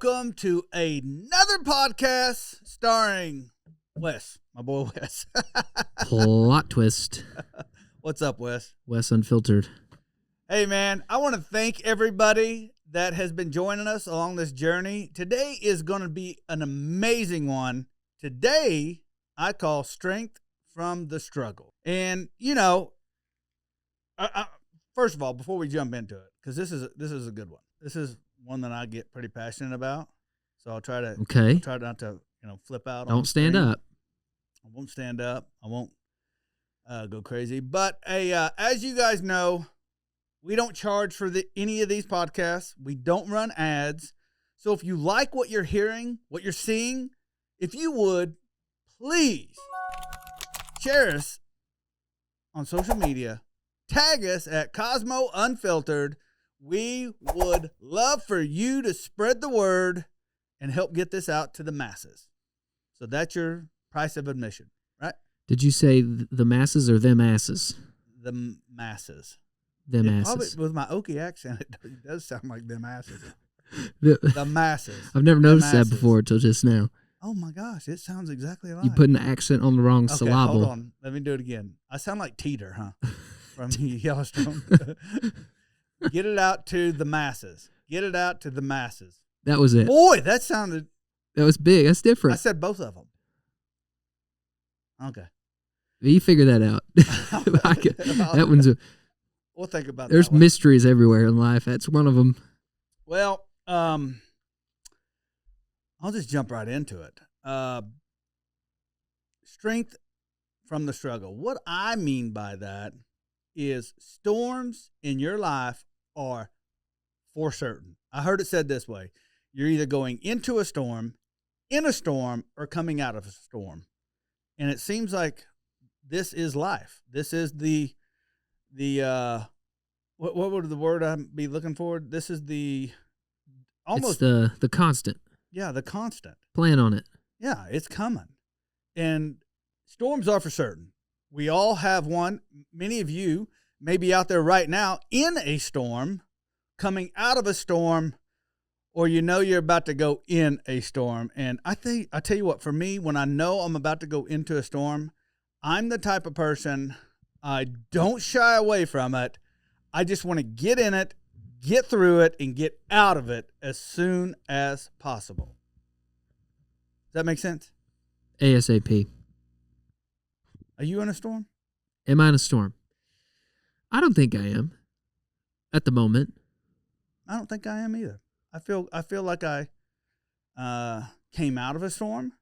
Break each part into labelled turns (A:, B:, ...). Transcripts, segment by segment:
A: welcome to another podcast starring Wes, my boy Wes.
B: Plot twist.
A: What's up, Wes?
B: Wes Unfiltered.
A: Hey, man, I want to thank everybody that has been joining us along this journey. Today is going to be an amazing one. Today, I call Strength from the Struggle. And, you know, first of all, before we jump into it, because this is a good one. This is one that I get pretty passionate about. So I'll try not to, flip out.
B: Don't stand up.
A: I won't stand up. I won't go crazy. But as you guys know, we don't charge for any of these podcasts. We don't run ads. So if you like what you're hearing, what you're seeing, if you would, please share us on social media. Tag us at Kosmo Unfiltered. We would love for you to spread the word and help get this out to the masses. So that's your price of admission, right?
B: Did you say the masses or them asses?
A: The masses.
B: Them asses.
A: Probably, with my Okie accent, it does sound like them asses.
B: The
A: masses.
B: I've never noticed that before until just now.
A: Oh my gosh, it sounds exactly like.
B: You put an accent on the wrong syllable.
A: Hold on. Let me do it again. I sound like Teeter, huh? From Yellowstone. Get it out to the masses. Get it out to the masses.
B: That was it.
A: Boy, that
B: was big. That's different.
A: I said both of them. Okay.
B: You figure that out. That one's
A: we'll think about that.
B: There's mysteries everywhere in life. That's one of them.
A: Well, I'll just jump right into it. Strength from the struggle. What I mean by that is storms in your life are for certain. I heard it said this way. You're either going into a storm, in a storm, or coming out of a storm. And it seems like this is life. This is the what would the word I'd be looking for? This is almost
B: the constant.
A: Yeah, the constant.
B: Plan on it.
A: Yeah, it's coming. And storms are for certain. We all have one. Many of you may be out there right now in a storm, coming out of a storm, or you're about to go in a storm. And I tell you what, for me, when I know I'm about to go into a storm, I'm the type of person, I don't shy away from it. I just want to get in it, get through it, and get out of it as soon as possible. Does that make sense?
B: ASAP.
A: Are you in a storm?
B: Am I in a storm? I don't think I am. At the moment.
A: I don't think I am either. I feel like I came out of a storm,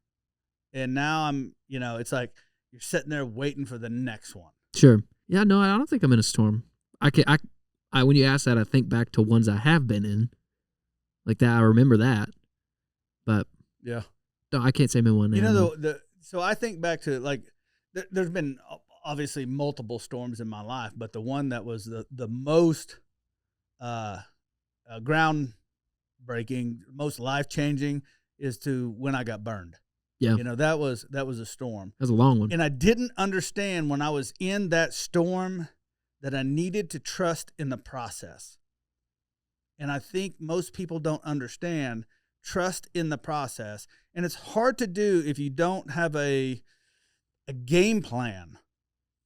A: and now I'm, it's like you're sitting there waiting for the next one.
B: Sure. Yeah, no, I don't think I'm in a storm. I when you ask that, I think back to ones I have been in. Like that, I remember that. But
A: yeah.
B: No, I can't say I'm in one now.
A: So I think back to like there's been obviously multiple storms in my life, but the one that was the most groundbreaking, most life-changing is to when I got burned.
B: Yeah.
A: That was a storm.
B: That was a long one.
A: And I didn't understand when I was in that storm that I needed to trust in the process. And I think most people don't understand trust in the process. And it's hard to do if you don't have a game plan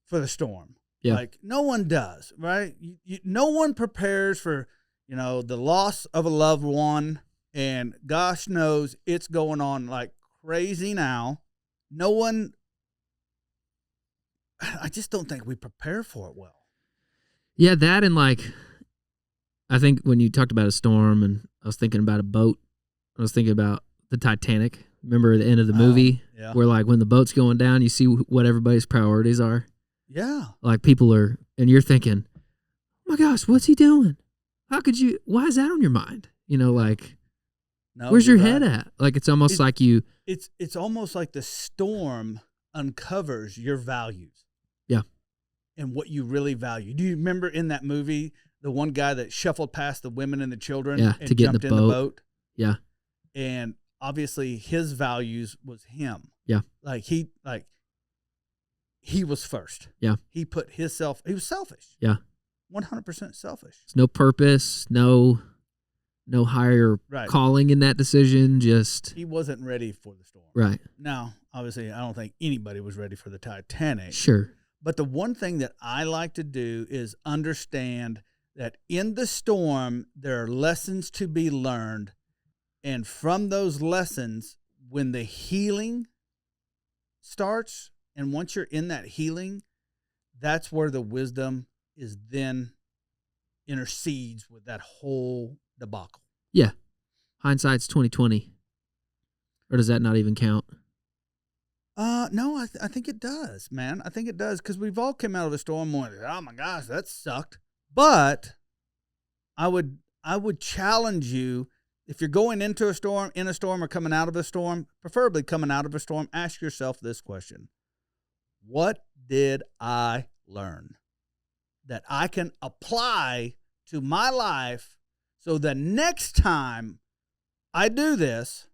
A: for the storm.
B: Yeah.
A: Like no one does, right? No one prepares for, the loss of a loved one. And gosh knows it's going on like crazy now. No one, I just don't think we prepare for it well.
B: Yeah, that and I think when you talked about a storm and I was thinking about a boat, I was thinking about the Titanic. Remember the end of the movie where when the boat's going down, you see what everybody's priorities are?
A: Yeah.
B: Like people are, and you're thinking, oh my gosh, what's he doing? Why is that on your mind? No, where's your head at? Like it's almost like you.
A: It's almost like the storm uncovers your values.
B: Yeah.
A: And what you really value. Do you remember in that movie, the one guy that shuffled past the women and the children and
B: to get
A: jumped
B: in the boat? Yeah.
A: And obviously his values was him.
B: Yeah.
A: He was first.
B: Yeah.
A: He was selfish.
B: Yeah.
A: 100% selfish.
B: There's no purpose, no no higher
A: Right.
B: calling in that decision. Just
A: he wasn't ready for the storm.
B: right.
A: Now, obviously, I don't think anybody was ready for the Titanic.
B: Sure.
A: But the one thing that I like to do is understand that in the storm, there are lessons to be learned. And from those lessons, when the healing starts, and once you're in that healing, that's where the wisdom is then intercedes with that whole debacle.
B: Yeah. Hindsight's 20/20. Or does that not even count?
A: No, I think it does, man. I think it does, because we've all come out of the storm going, oh my gosh, that sucked. But I would challenge you, if you're going into a storm, in a storm, or coming out of a storm, preferably coming out of a storm, ask yourself this question: what did I learn that I can apply to my life so that next time I do this,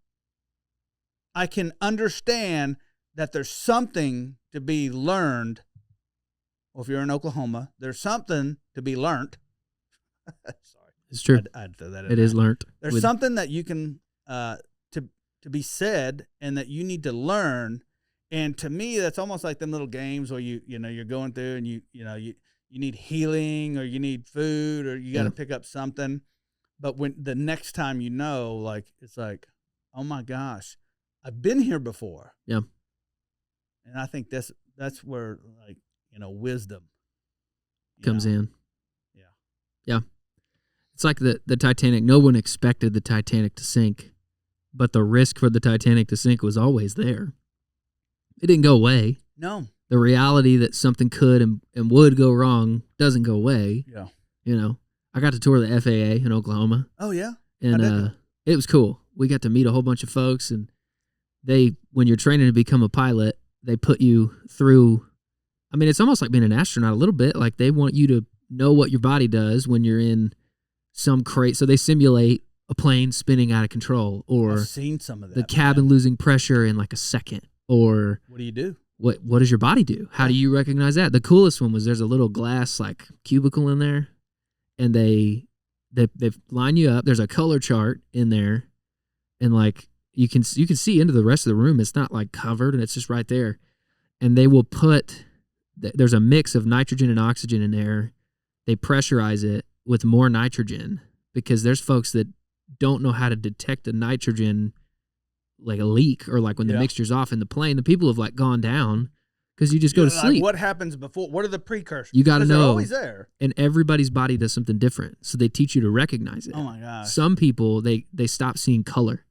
A: I can understand that there's something to be learned. Or if you're in Oklahoma, there's something to be learned. Sorry.
B: It's true.
A: I'd throw that in
B: it
A: there.
B: is learned.
A: There's something that you can, to be said, and that you need to learn. And to me, that's almost like them little games where you're going through, and you need healing, or you need food, or you got to pick up something. But when the next time it's like, oh my gosh, I've been here before.
B: Yeah.
A: And I think that's where, wisdom
B: comes in.
A: Yeah.
B: Yeah. It's like the Titanic. No one expected the Titanic to sink, but the risk for the Titanic to sink was always there. It didn't go away.
A: No.
B: The reality that something could and would go wrong doesn't go away.
A: Yeah.
B: I got to tour the FAA in Oklahoma.
A: Oh, yeah?
B: And it was cool. We got to meet a whole bunch of folks, and when you're training to become a pilot, they put you through, I mean, it's almost like being an astronaut a little bit. Like, they want you to know what your body does when you're in some crate. So they simulate a plane spinning out of control, or
A: I've seen some of that.
B: The cabin losing pressure in like a second. Or
A: what do you do?
B: What does your body do? How do you recognize that? The coolest one was there's a little glass like cubicle in there, and they line you up. There's a color chart in there, and like you can see into the rest of the room. It's not like covered, and it's just right there. And they will there's a mix of nitrogen and oxygen in there. They pressurize it with more nitrogen, because there's folks that don't know how to detect the nitrogen, like a leak, or like when the mixture's off in the plane. The people have like gone down because you just go to sleep.
A: Like, what happens before? What are the precursors?
B: You got to know.
A: They're always there.
B: And everybody's body does something different, so they teach you to recognize it.
A: Oh my gosh.
B: Some people they stop seeing color,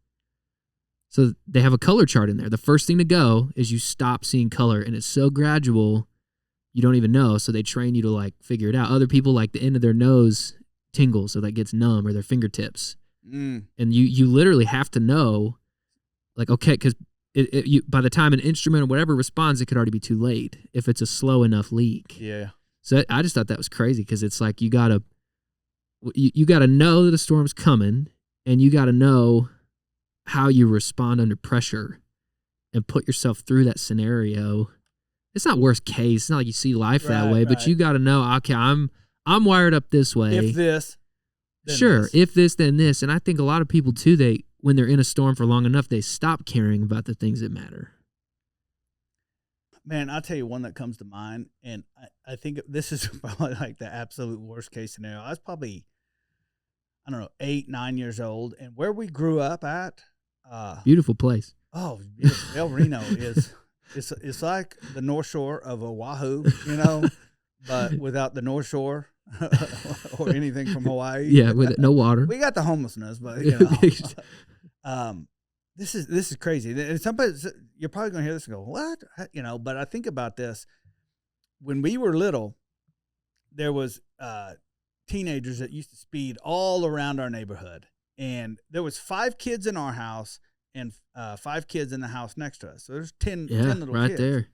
B: so they have a color chart in there. The first thing to go is you stop seeing color, and it's so gradual you don't even know. So they train you to like figure it out. Other people, like the end of their nose tingles, so that gets numb, or their fingertips. And you literally have to know, like, okay, because by the time an instrument or whatever responds, it could already be too late if it's a slow enough leak.
A: Yeah.
B: So I just thought that was crazy, because it's like you gotta know that a storm's coming, and you gotta know how you respond under pressure and put yourself through that scenario. It's not worst case. It's not like you see life that way, but you gotta know, okay, I'm wired up this way.
A: If this, then
B: sure.
A: this.
B: If this, then this. And I think a lot of people too, when they're in a storm for long enough, they stop caring about the things that matter.
A: Man, I'll tell you one that comes to mind, and I think this is probably like the absolute worst case scenario. I was probably, 8, 9 years old, and where we grew up at.
B: Beautiful place.
A: Oh, beautiful. El Reno is, it's like the North Shore of Oahu, but without the North Shore or anything from Hawaii.
B: Yeah, with no water.
A: We got the homelessness, but this is crazy. And somebody, you're probably going to hear this and go, what? But I think about this. When we were little, there was teenagers that used to speed all around our neighborhood. And there was 5 kids in our house and 5 kids in the house next to us. So there's 10 little
B: right
A: kids.
B: There.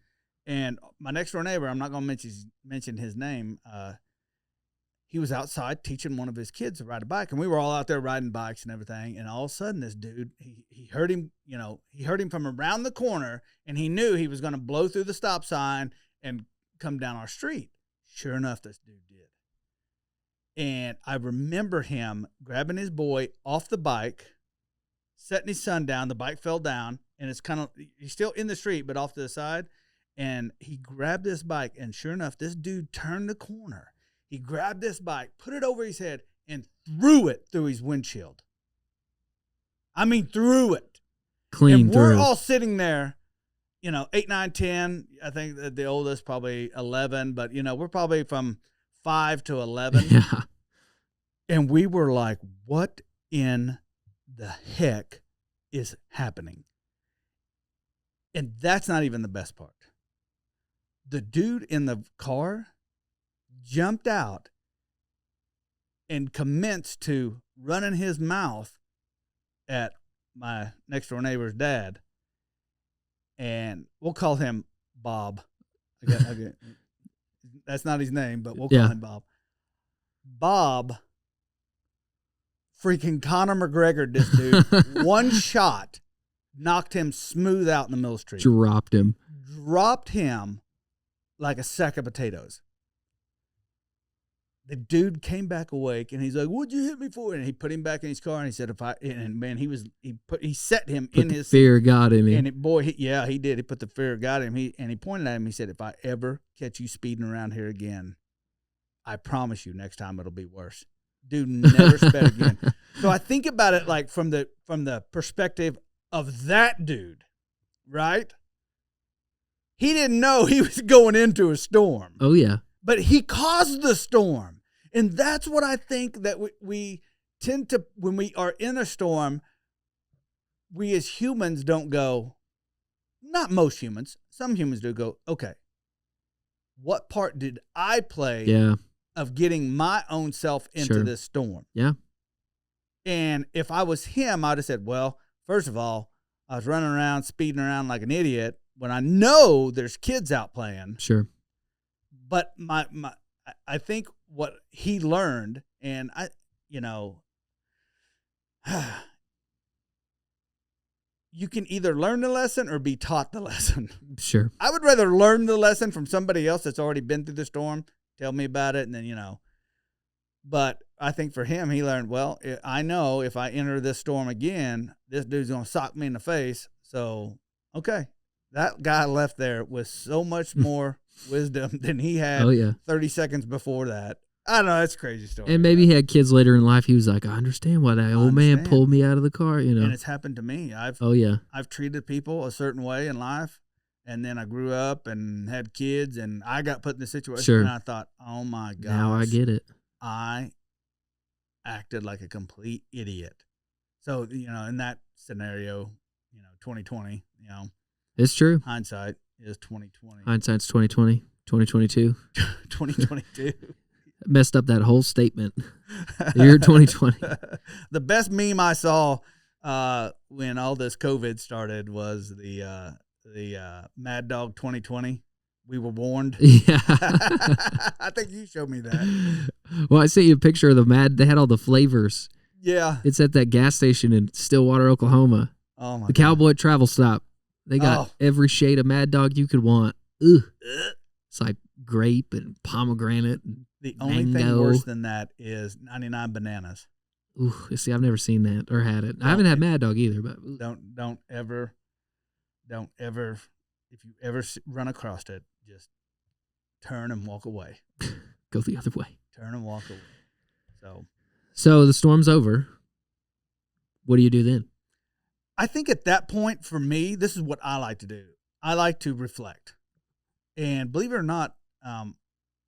A: And my next door neighbor, I'm not going to mention his name, he was outside teaching one of his kids to ride a bike, and we were all out there riding bikes and everything. And all of a sudden, this dude, he heard him, he heard him from around the corner, and he knew he was going to blow through the stop sign and come down our street. Sure enough, this dude did. And I remember him grabbing his boy off the bike, setting his son down. The bike fell down, and it's kind of, he's still in the street, but off to the side. And he grabbed this bike, and sure enough, this dude turned the corner. He grabbed this bike, put it over his head, and threw it through his windshield. I mean, threw it.
B: Clean
A: and
B: through.
A: We're all sitting there, 8, 9, 10. I think that the oldest probably 11, but, we're probably from 5 to 11.
B: Yeah.
A: And we were like, what in the heck is happening? And that's not even the best part. The dude in the car jumped out and commenced to running his mouth at my next door neighbor's dad. And we'll call him Bob. That's not his name, but we'll call him Bob. Bob freaking Conor McGregor, this dude. One shot knocked him smooth out in the middle of the street. Dropped him like a sack of potatoes. The dude came back awake, and he's like, "What'd you hit me for?" And he put him back in his car, and he said, he set him in his
B: fear got him.
A: And he did. He put the fear got him. He pointed at him. He said, "If I ever catch you speeding around here again, I promise you, next time it'll be worse." Dude never sped again. So I think about it like from the perspective of that dude, right? He didn't know he was going into a storm.
B: Oh, yeah.
A: But he caused the storm. And that's what I think that we tend to, when we are in a storm, we as humans don't go, not most humans, some humans do go, okay, what part did I play of getting my own self into this storm?
B: Yeah.
A: And if I was him, I'd have said, well, first of all, I was running around, speeding around like an idiot when I know there's kids out playing.
B: Sure.
A: But I think what he learned, and you can either learn the lesson or be taught the lesson.
B: Sure.
A: I would rather learn the lesson from somebody else that's already been through the storm, tell me about it, and then, But I think for him, he learned, well, I know if I enter this storm again, this dude's going to sock me in the face. So, okay. That guy left there with so much more wisdom than he had 30 seconds before that. I don't know. It's a crazy story.
B: And maybe he had kids later in life. He was like, I understand why that old man pulled me out of the car, And
A: it's happened to me. I've treated people a certain way in life. And then I grew up and had kids, and I got put in this situation. And I thought, oh, my gosh.
B: Now I get it.
A: I acted like a complete idiot. So, in that scenario, 2020,
B: It's true.
A: Hindsight is 2020.
B: Hindsight's 2020, 2022.
A: 2022.
B: Messed up that whole statement. The year 2020.
A: The best meme I saw when all this COVID started was the Mad Dog 2020. We were warned.
B: Yeah.
A: I think you showed me that.
B: Well, I sent you a picture of they had all the flavors.
A: Yeah.
B: It's at that gas station in Stillwater, Oklahoma.
A: Oh, my God.
B: Cowboy Travel Stop. They got every shade of Mad Dog you could want. Ugh. It's like grape and pomegranate and
A: the only thing worse than that is 99 bananas.
B: Ooh, see, I've never seen that or had it. I haven't had Mad Dog either, but
A: don't ever, if you ever run across it, just turn and walk away.
B: Go the other way.
A: Turn and walk away.
B: So the storm's over. What do you do then?
A: I think at that point, for me, this is what I like to do. I like to reflect. And believe it or not,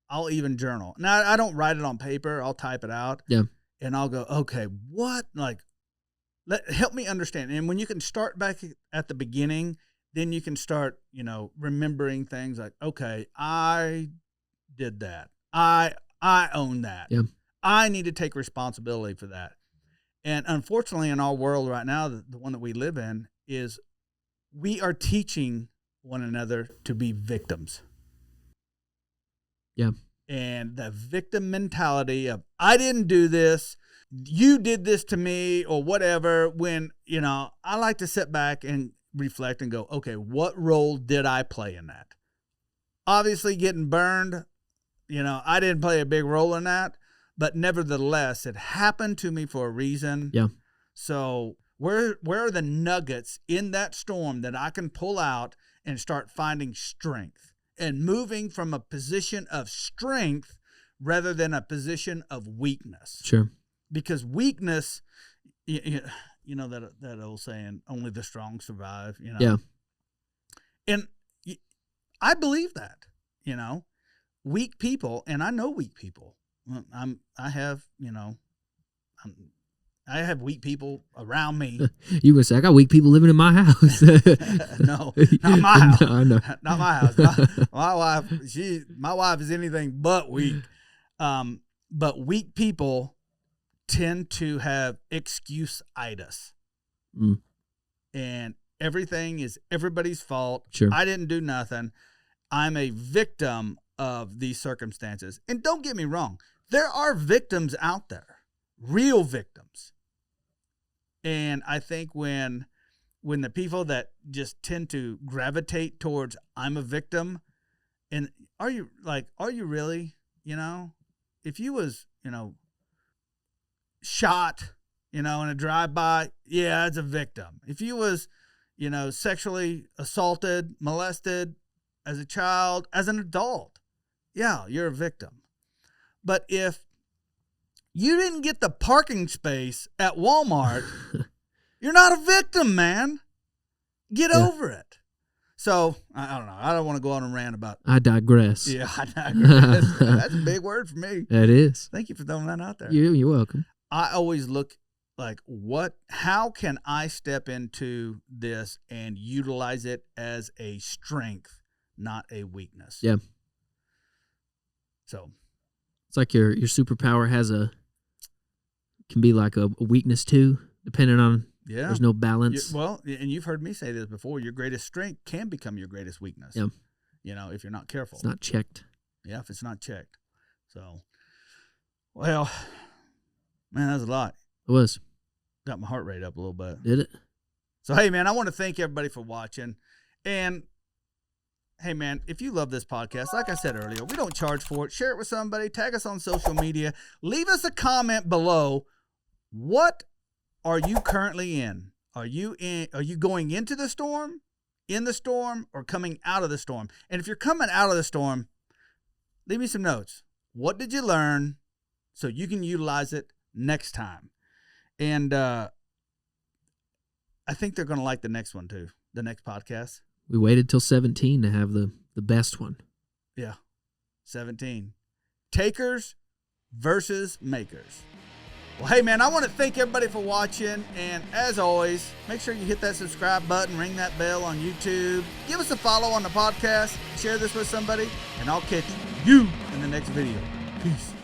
A: I'll even journal. Now, I don't write it on paper. I'll type it out.
B: Yeah.
A: And I'll go, okay, what? Help me understand. And when you can start back at the beginning, then you can start, remembering things like, okay, I did that. I own that.
B: Yeah.
A: I need to take responsibility for that. And unfortunately, in our world right now, the one that we live in, is we are teaching one another to be victims.
B: Yeah.
A: And the victim mentality of, I didn't do this, you did this to me, or whatever, when, I like to sit back and reflect and go, okay, what role did I play in that? Obviously, getting burned, I didn't play a big role in that. but nevertheless, it happened to me for a reason.
B: Yeah.
A: So where are the nuggets in that storm that I can pull out and start finding strength and moving from a position of strength rather than a position of weakness?
B: Sure.
A: Because weakness, you know that old saying, only the strong survive, you know?
B: Yeah.
A: And I believe that, weak people, and I know weak people. I have weak people around me.
B: You would say, I got weak people living in my house.
A: No, not my house.
B: No, I know.
A: Not my house. My wife is anything but weak. But weak people tend to have excusitis.
B: Mm.
A: And everything is everybody's fault.
B: Sure.
A: I didn't do nothing. I'm a victim of these circumstances. And don't get me wrong, there are victims out there, real victims. And I think when the people that just tend to gravitate towards I'm a victim, and are you really, if you was, shot, in a drive-by, yeah, it's a victim. If you was, sexually assaulted, molested as a child, as an adult, yeah, you're a victim. But if you didn't get the parking space at Walmart, you're not a victim, man. Get over it. So, I don't know. I don't want to go on and rant about.
B: I digress.
A: Yeah, I digress. That's a big word for me.
B: That is.
A: Thank you for throwing that out there.
B: You're welcome.
A: I always look like, how can I step into this and utilize it as a strength, not a weakness?
B: Yeah.
A: So.
B: It's like your superpower can be like a weakness too, depending on, there's no balance.
A: And you've heard me say this before, your greatest strength can become your greatest weakness.
B: Yeah.
A: If you're not careful.
B: It's not checked.
A: Yeah, if it's not checked. So, well, man, that was a lot.
B: It was.
A: Got my heart rate up a little bit.
B: Did it?
A: So, hey, man, I want to thank everybody for watching. And, hey, man, if you love this podcast, like I said earlier, we don't charge for it. Share it with somebody. Tag us on social media. Leave us a comment below. What are you currently in? Are you going into the storm, in the storm, or coming out of the storm? And if you're coming out of the storm, leave me some notes. What did you learn so you can utilize it next time? And I think they're going to like the next one too, the next podcast.
B: We waited till 17 to have the best one.
A: Yeah, 17. Takers versus makers. Well, hey, man, I want to thank everybody for watching. And as always, make sure you hit that subscribe button, ring that bell on YouTube. Give us a follow on the podcast. Share this with somebody. And I'll catch you in the next video. Peace.